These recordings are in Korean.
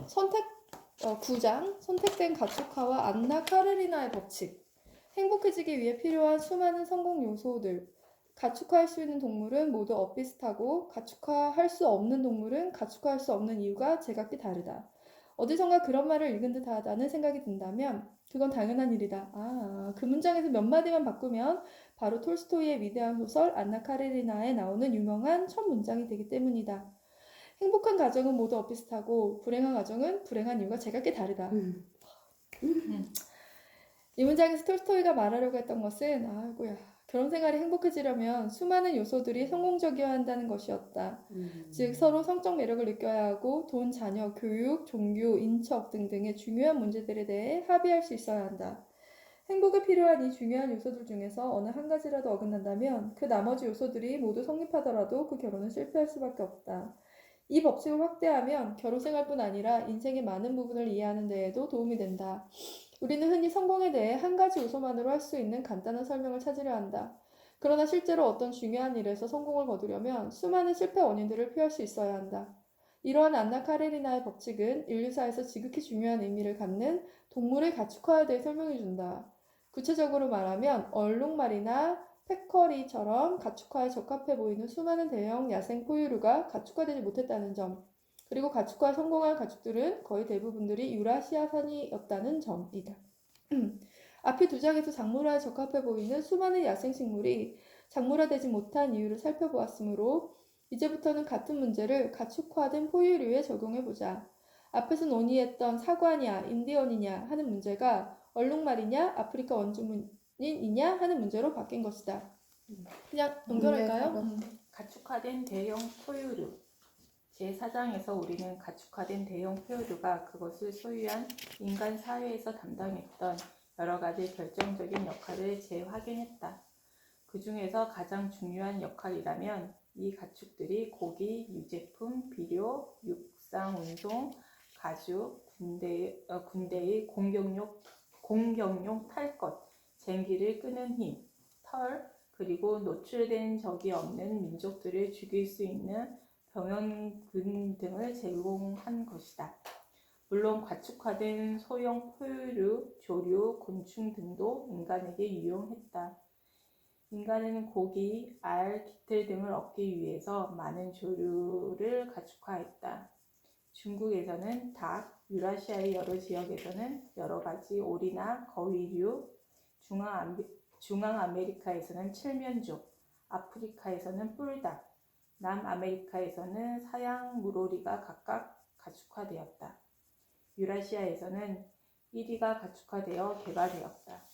선택 9장 선택된 가축화와 안나 카레리나의 법칙. 행복해지기 위해 필요한 수많은 성공 요소들. 가축화할 수 있는 동물은 모두 엇비슷하고 가축화할 수 없는 동물은 가축화할 수 없는 이유가 제각기 다르다. 어디선가 그런 말을 읽은 듯하다는 생각이 든다면 그건 당연한 일이다. 그 문장에서 몇 마디만 바꾸면 바로 톨스토이의 위대한 소설 안나 카레리나에 나오는 유명한 첫 문장이 되기 때문이다. 행복한 가정은 모두 엇비슷하고 불행한 가정은 불행한 이유가 제각기 다르다. 이 문장에서 톨스토이가 말하려고 했던 것은 결혼 생활이 행복해지려면 수많은 요소들이 성공적이어야 한다는 것이었다. 즉 서로 성적 매력을 느껴야 하고 돈, 자녀, 교육, 종교, 인척 등등의 중요한 문제들에 대해 합의할 수 있어야 한다. 행복에 필요한 이 중요한 요소들 중에서 어느 한 가지라도 어긋난다면 그 나머지 요소들이 모두 성립하더라도 그 결혼은 실패할 수밖에 없다. 이 법칙을 확대하면 결혼생활뿐 아니라 인생의 많은 부분을 이해하는 데에도 도움이 된다. 우리는 흔히 성공에 대해 한 가지 요소만으로 할 수 있는 간단한 설명을 찾으려 한다. 그러나 실제로 어떤 중요한 일에서 성공을 거두려면 수많은 실패 원인들을 피할 수 있어야 한다. 이러한 안나 카레리나의 법칙은 인류사에서 지극히 중요한 의미를 갖는 동물의 가축화에 대해 설명해준다. 구체적으로 말하면 얼룩말이나 패커리처럼 가축화에 적합해 보이는 수많은 대형 야생 포유류가 가축화되지 못했다는 점, 그리고 가축화에 성공한 가축들은 거의 대부분들이 유라시아산이었다는 점이다. 앞의 두 장에서 작물화에 적합해 보이는 수많은 야생식물이 작물화되지 못한 이유를 살펴보았으므로 이제부터는 같은 문제를 가축화된 포유류에 적용해보자. 앞에서 논의했던 사과냐, 인디언이냐 하는 문제가 얼룩말이냐, 아프리카 원주민이냐 하는 문제로 바뀐 것이다. 그냥 연결할까요? 가축화된 대형 포유류. 제4장에서 우리는 가축화된 대형 포유류가 그것을 소유한 인간 사회에서 담당했던 여러 가지 결정적인 역할을 재확인했다. 그 중에서 가장 중요한 역할이라면 이 가축들이 고기, 유제품, 비료, 육상 운송, 가죽, 군대의 공격용 탈 것, 쟁기를 끄는 힘, 털, 그리고 노출된 적이 없는 민족들을 죽일 수 있는 병원군 등을 제공한 것이다. 물론 가축화된 소형 포유류, 조류, 곤충 등도 인간에게 유용했다. 인간은 고기, 알, 깃털 등을 얻기 위해서 많은 조류를 가축화했다. 중국에서는 닭, 유라시아의 여러 지역에서는 여러 가지 오리나 거위류, 중앙아메리카에서는 칠면조, 아프리카에서는 뿔닭, 남아메리카에서는 사양 물오리가 각각 가축화되었다. 유라시아에서는 이리가 가축화되어 개가 되었다.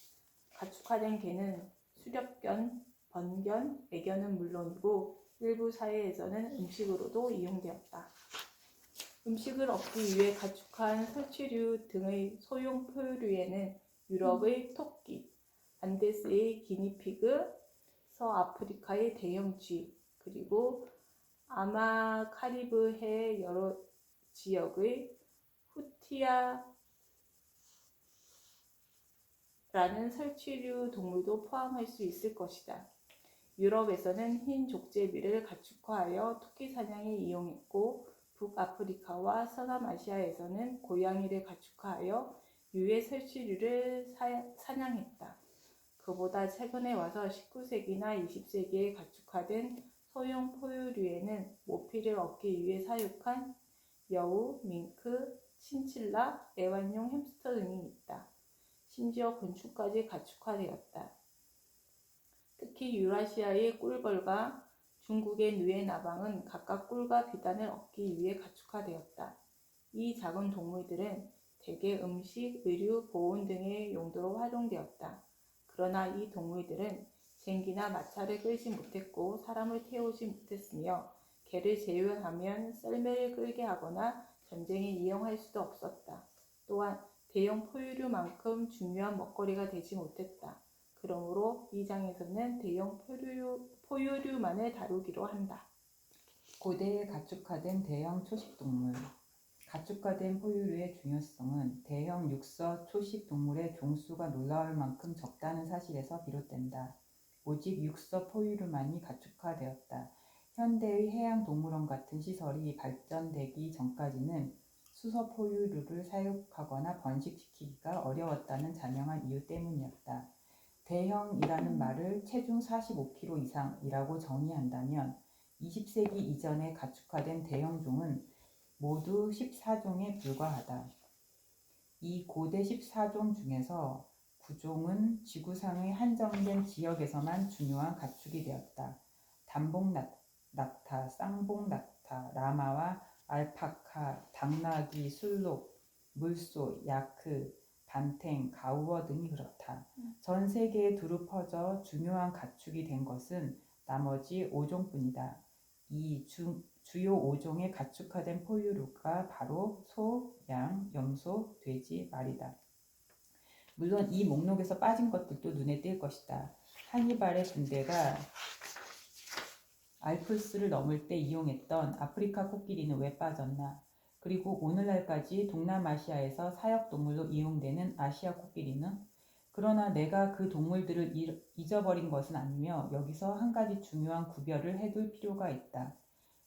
가축화된 개는 수렵견, 번견, 애견은 물론이고 일부 사회에서는 음식으로도 이용되었다. 음식을 얻기 위해 가축한 설치류 등의 소형 포유류에는 유럽의 토끼, 안데스의 기니피그, 서아프리카의 대형 쥐, 그리고 아마카리브해 여러 지역의 후티아라는 설치류 동물도 포함할 수 있을 것이다. 유럽에서는 흰 족제비를 가축화하여 토끼 사냥에 이용했고 북아프리카와 서남아시아에서는 고양이를 가축화하여 유해 설치류를 사냥했다. 그보다 최근에 와서 19세기나 20세기에 가축화된 소형 포유류에는 모피를 얻기 위해 사육한 여우, 밍크, 친칠라, 애완용 햄스터 등이 있다. 심지어 곤충까지 가축화되었다. 특히 유라시아의 꿀벌과 중국의 누에나방은 각각 꿀과 비단을 얻기 위해 가축화되었다. 이 작은 동물들은 대개 음식, 의류, 보온 등의 용도로 활용되었다. 그러나 이 동물들은 쟁기나 마차를 끌지 못했고 사람을 태우지 못했으며 개를 제외하면 썰매를 끌게 하거나 전쟁에 이용할 수도 없었다. 또한 대형 포유류만큼 중요한 먹거리가 되지 못했다. 그러므로 이 장에서는 대형 포유류만을 다루기로 한다. 고대에 가축화된 대형 초식동물. 가축화된 포유류의 중요성은 대형 육서 초식 동물의 종수가 놀라울 만큼 적다는 사실에서 비롯된다. 오직 육서 포유류만이 가축화되었다. 현대의 해양동물원 같은 시설이 발전되기 전까지는 수서 포유류를 사육하거나 번식시키기가 어려웠다는 자명한 이유 때문이었다. 대형이라는 말을 체중 45kg 이상이라고 정의한다면 20세기 이전에 가축화된 대형종은 모두 14종에 불과하다. 이 고대 14종 중에서 9종은 지구상의 한정된 지역에서만 중요한 가축이 되었다. 단복낙타, 쌍복낙타, 라마와 알파카, 당나귀, 술록, 물소, 야크, 반탱, 가우어 등이 그렇다. 전 세계에 두루 퍼져 중요한 가축이 된 것은 나머지 5종뿐이다. 이 주요 5종의 가축화된 포유류가 바로 소, 양, 염소, 돼지, 말이다. 물론 이 목록에서 빠진 것들도 눈에 띌 것이다. 하니발의 군대가 알프스를 넘을 때 이용했던 아프리카 코끼리는 왜 빠졌나? 그리고 오늘날까지 동남아시아에서 사육동물로 이용되는 아시아 코끼리는? 그러나 내가 그 동물들을 잊어버린 것은 아니며 여기서 한 가지 중요한 구별을 해둘 필요가 있다.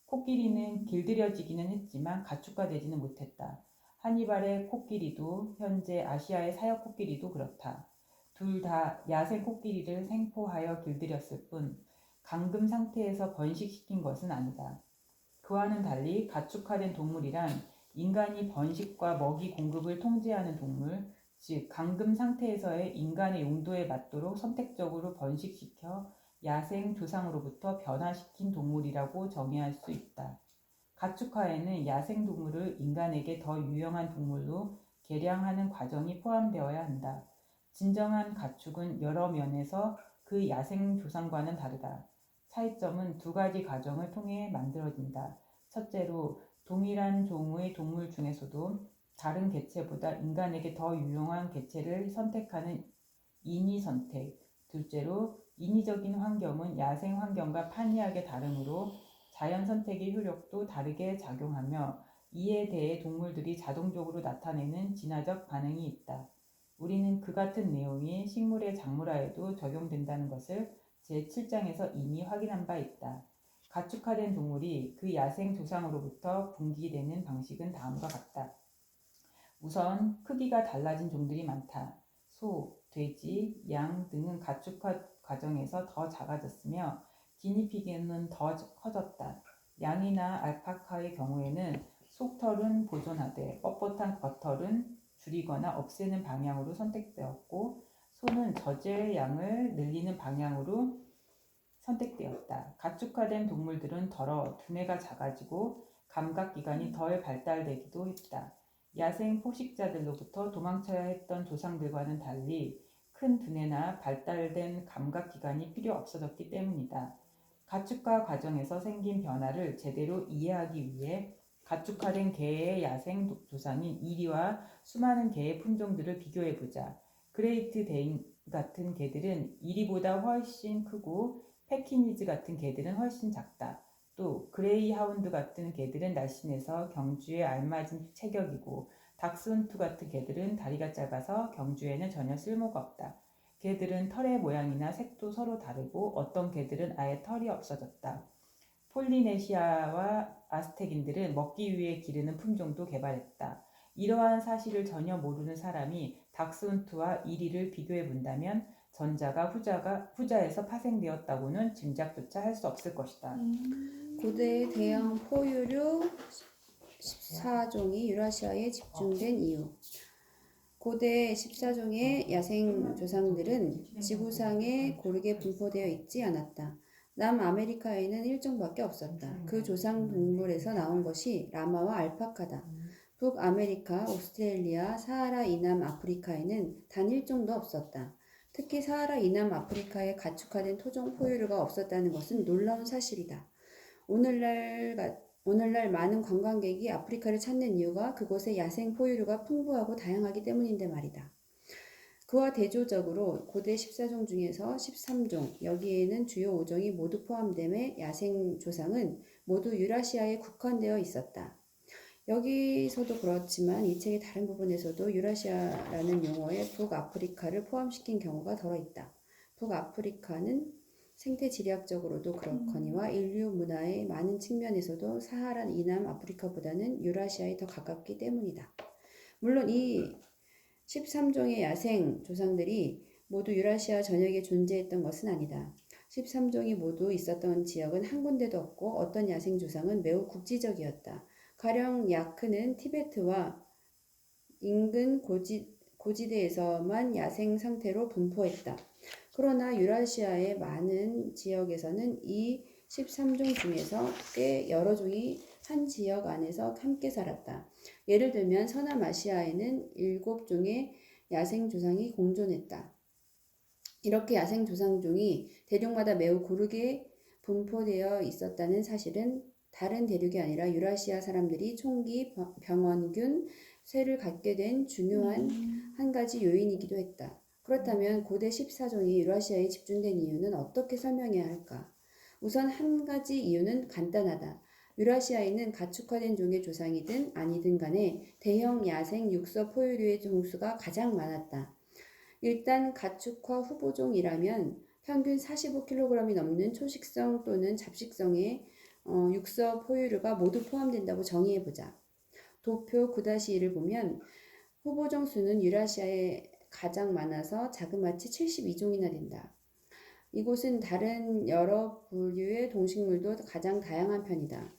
코끼리는 길들여지기는 했지만 가축화되지는 못했다. 하니발의 코끼리도 현재 아시아의 사육 코끼리도 그렇다. 둘 다 야생 코끼리를 생포하여 길들였을 뿐 감금 상태에서 번식시킨 것은 아니다. 그와는 달리 가축화된 동물이란 인간이 번식과 먹이 공급을 통제하는 동물, 즉 감금 상태에서의 인간의 용도에 맞도록 선택적으로 번식시켜 야생 조상으로부터 변화시킨 동물이라고 정의할 수 있다. 가축화에는 야생 동물을 인간에게 더 유용한 동물로 개량하는 과정이 포함되어야 한다. 진정한 가축은 여러 면에서 그 야생 조상과는 다르다. 차이점은 두 가지 과정을 통해 만들어진다. 첫째로 동일한 종의 동물 중에서도 다른 개체보다 인간에게 더 유용한 개체를 선택하는 인위 선택. 둘째로 인위적인 환경은 야생 환경과 판이하게 다르므로 자연 선택의 효력도 다르게 작용하며 이에 대해 동물들이 자동적으로 나타내는 진화적 반응이 있다. 우리는 그 같은 내용이 식물의 작물화에도 적용된다는 것을 제7장에서 이미 확인한 바 있다. 가축화된 동물이 그 야생 조상으로부터 분기되는 방식은 다음과 같다. 우선 크기가 달라진 종들이 많다. 소, 돼지, 양 등은 가축화 과정에서 더 작아졌으며 기니피그는 더 커졌다. 양이나 알파카의 경우에는 속털은 보존하되 뻣뻣한 겉털은 줄이거나 없애는 방향으로 선택되었고 소는 젖의 양을 늘리는 방향으로 선택되었다. 가축화된 동물들은 더러 두뇌가 작아지고 감각기관이 덜 발달되기도 했다. 야생 포식자들로부터 도망쳐야 했던 조상들과는 달리 큰 두뇌나 발달된 감각기관이 필요 없어졌기 때문이다. 가축화 과정에서 생긴 변화를 제대로 이해하기 위해 가축화된 개의 야생 조상인 이리와 수많은 개의 품종들을 비교해보자. 그레이트 데인 같은 개들은 이리보다 훨씬 크고 패키니즈 같은 개들은 훨씬 작다. 또 그레이하운드 같은 개들은 날씬해서 경주에 알맞은 체격이고 닥스훈트 같은 개들은 다리가 짧아서 경주에는 전혀 쓸모가 없다. 개들은 털의 모양이나 색도 서로 다르고 어떤 개들은 아예 털이 없어졌다. 폴리네시아와 아스텍인들은 먹기 위해 기르는 품종도 개발했다. 이러한 사실을 전혀 모르는 사람이 닥스훈트와 이리를 비교해 본다면 전자가 후자에서 파생되었다고는 짐작조차 할 수 없을 것이다. 고대의 대형 포유류 14종이 유라시아에 집중된 이유. 고대 14종의 야생 조상들은 지구상에 고르게 분포되어 있지 않았다. 남아메리카에는 1종밖에 없었다. 그 조상 동물에서 나온 것이 라마와 알파카다. 북아메리카, 오스트레일리아, 사하라 이남 아프리카에는 단 1종도 없었다. 특히 사하라 이남 아프리카에 가축화된 토종 포유류가 없었다는 것은 놀라운 사실이다. 오늘날 많은 관광객이 아프리카를 찾는 이유가 그곳의 야생 포유류가 풍부하고 다양하기 때문인데 말이다. 그와 대조적으로 고대 14종 중에서 13종, 여기에는 주요 5종이 모두 포함됨에 야생 조상은 모두 유라시아에 국한되어 있었다. 여기서도 그렇지만 이 책의 다른 부분에서도 유라시아라는 용어에 북아프리카를 포함시킨 경우가 덜어 있다. 북아프리카는 생태 지리학적으로도 그렇거니와 인류 문화의 많은 측면에서도 사하라 이남 아프리카보다는 유라시아에 더 가깝기 때문이다. 물론 이 13종의 야생 조상들이 모두 유라시아 전역에 존재했던 것은 아니다. 13종이 모두 있었던 지역은 한 군데도 없고 어떤 야생 조상은 매우 국지적이었다. 가령 야크는 티베트와 인근 고지대에서만 야생 상태로 분포했다. 그러나 유라시아의 많은 지역에서는 이 13종 중에서 꽤 여러 종이 한 지역 안에서 함께 살았다. 예를 들면 서남아시아에는 7종의 야생 조상이 공존했다. 이렇게 야생 조상종이 대륙마다 매우 고르게 분포되어 있었다는 사실은 다른 대륙이 아니라 유라시아 사람들이 총기, 병원균, 쇠를 갖게 된 중요한 한 가지 요인이기도 했다. 그렇다면 고대 14종이 유라시아에 집중된 이유는 어떻게 설명해야 할까? 우선 한 가지 이유는 간단하다. 유라시아에는 가축화된 종의 조상이든 아니든 간에 대형 야생 육서 포유류의 종수가 가장 많았다. 일단 가축화 후보종이라면 평균 45kg이 넘는 초식성 또는 잡식성의 육서 포유류가 모두 포함된다고 정의해보자. 도표 9-1을 보면 후보종 수는 유라시아에 가장 많아서 자그마치 72종이나 된다. 이곳은 다른 여러 부류의 동식물도 가장 다양한 편이다.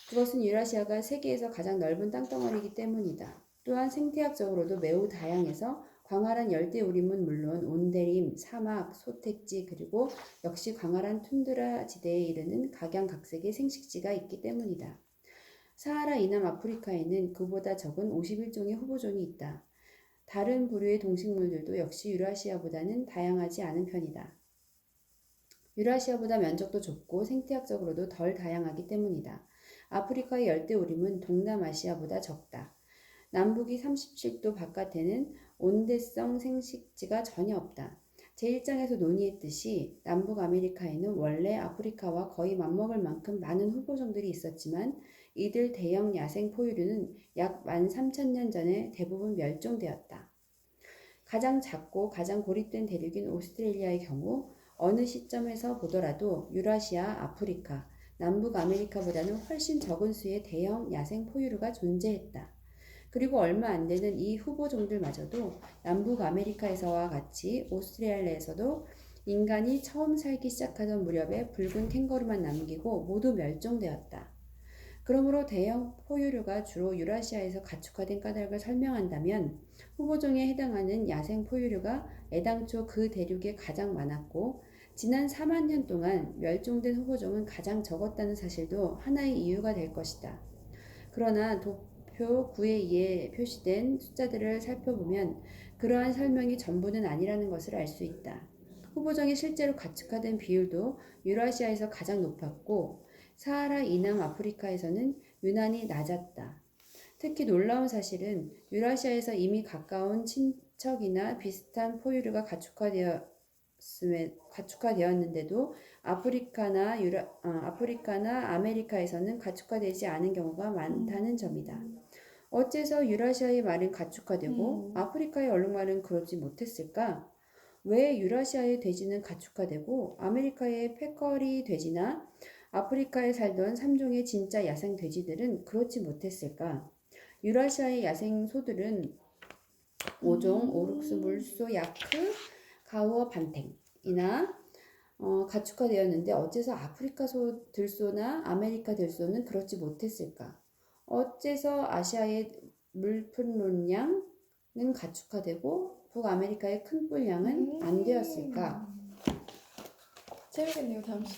그것은 유라시아가 세계에서 가장 넓은 땅덩어리이기 때문이다. 또한 생태학적으로도 매우 다양해서 광활한 열대우림은 물론 온대림, 사막, 소택지 그리고 역시 광활한 툰드라 지대에 이르는 각양각색의 생식지가 있기 때문이다. 사하라 이남 아프리카에는 그보다 적은 51종의 후보종이 있다. 다른 부류의 동식물들도 역시 유라시아보다는 다양하지 않은 편이다. 유라시아보다 면적도 좁고 생태학적으로도 덜 다양하기 때문이다. 아프리카의 열대우림은 동남아시아보다 적다. 남북이 37도 바깥에는 온대성 생식지가 전혀 없다. 제1장에서 논의했듯이 남북 아메리카에는 원래 아프리카와 거의 맞먹을 만큼 많은 후보종들이 있었지만 이들 대형 야생 포유류는 약 13,000년 전에 대부분 멸종되었다. 가장 작고 가장 고립된 대륙인 오스트레일리아의 경우 어느 시점에서 보더라도 유라시아, 아프리카, 남북 아메리카보다는 훨씬 적은 수의 대형 야생 포유류가 존재했다. 그리고 얼마 안 되는 이 후보종들마저도 남북 아메리카에서와 같이 오스트레일리아에서도 인간이 처음 살기 시작하던 무렵에 붉은 캥거루만 남기고 모두 멸종되었다. 그러므로 대형 포유류가 주로 유라시아에서 가축화된 까닭을 설명한다면 후보종에 해당하는 야생 포유류가 애당초 그 대륙에 가장 많았고 지난 4만 년 동안 멸종된 후보종은 가장 적었다는 사실도 하나의 이유가 될 것이다. 그러나 도표 9-2에 표시된 숫자들을 살펴보면 그러한 설명이 전부는 아니라는 것을 알 수 있다. 후보종이 실제로 가축화된 비율도 유라시아에서 가장 높았고 사하라 이남 아프리카에서는 유난히 낮았다. 특히 놀라운 사실은 유라시아에서 이미 가까운 친척이나 비슷한 포유류가 가축화되었는데도 아프리카나 아메리카에서는 가축화되지 않은 경우가 많다는 점이다. 어째서 유라시아의 말은 가축화되고 아프리카의 얼룩말은 그러지 못했을까? 왜 유라시아의 돼지는 가축화되고 아메리카의 패커리 돼지나 아프리카에 살던 3종의 진짜 야생 돼지들은 그렇지 못했을까? 유라시아의 야생 소들은 5종, 오룩스, 물소, 야크, 가우어, 반탱이나 가축화되었는데 어째서 아프리카 들소나 아메리카 들소는 그렇지 못했을까? 어째서 아시아의 물풀론양은 가축화되고 북아메리카의 큰 뿔양은 안 되었을까? 재밌겠네요. 다음 시간.